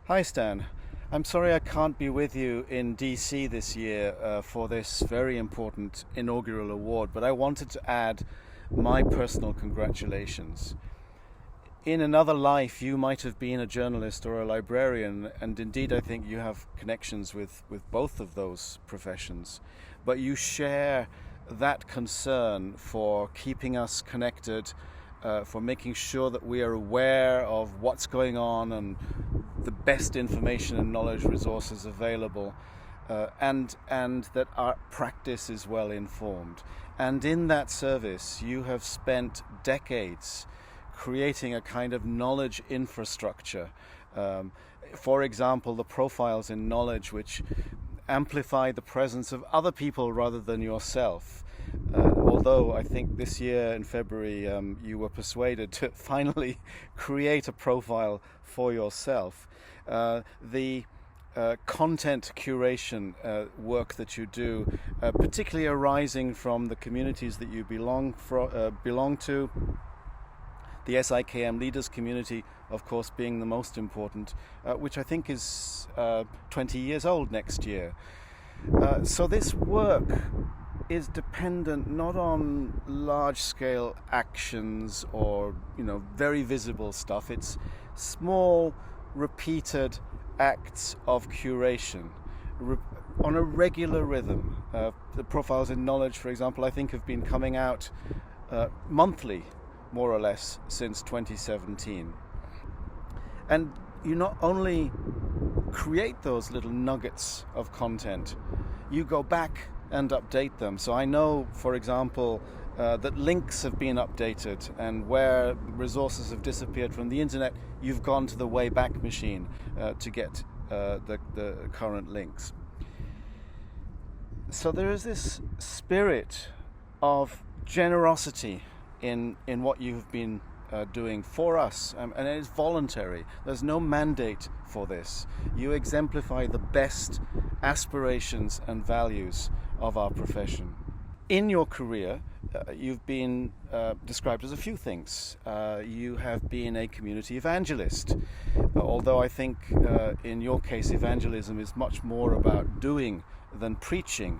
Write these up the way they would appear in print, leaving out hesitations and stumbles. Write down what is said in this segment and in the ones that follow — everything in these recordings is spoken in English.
Hi Stan, I'm sorry I can't be with you in DC this year for this very important inaugural award, but I wanted to add my personal congratulations. In another life, you might have been a journalist or a librarian, and indeed, I think you have connections with both of those professions. But you share that concern for keeping us connected, for making sure that we are aware of what's going on and the best information and knowledge resources available, and that our practice is well informed. And in that service, you have spent decades creating a kind of knowledge infrastructure. For example, the profiles in knowledge which amplify the presence of other people rather than yourself. Although I think this year in February you were persuaded to finally create a profile for yourself. The content curation work that you do, particularly arising from the communities that you belong to, the SIKM leaders community, of course, being the most important, which I think is 20 years old next year. So this work is dependent not on large-scale actions or very visible stuff. It's small, repeated acts of curation on a regular rhythm. The profiles in knowledge, for example, I think have been coming out monthly, more or less, since 2017. And you not only create those little nuggets of content, you go back and update them. So I know, for example, that links have been updated, and where resources have disappeared from the internet, you've gone to the Wayback Machine to get the current links. So there is this spirit of generosity in what you've been doing for us, and it is voluntary. There's no mandate for this. You exemplify the best aspirations and values of our profession. In your career, you've been described as a few things. You have been a community evangelist, although I think in your case evangelism is much more about doing than preaching.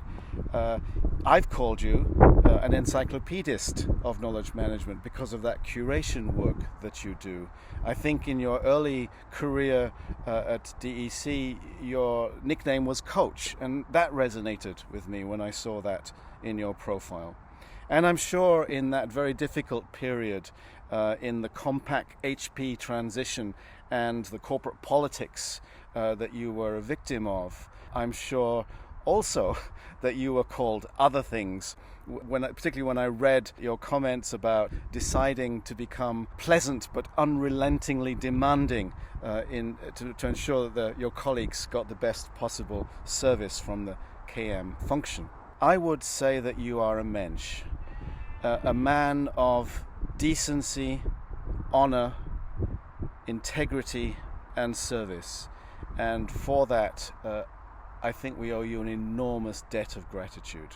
I've called you an encyclopedist of knowledge management because of that curation work that you do. I think in your early career at DEC, your nickname was Coach, and that resonated with me when I saw that in your profile. And I'm sure in that very difficult period, in the compact HP transition and the corporate politics that you were a victim of, I'm sure also that you were called other things, particularly when I read your comments about deciding to become pleasant but unrelentingly demanding to ensure that your colleagues got the best possible service from the KM function. I would say that you are a mensch, a man of decency, honor, integrity and service, and for that I think we owe you an enormous debt of gratitude.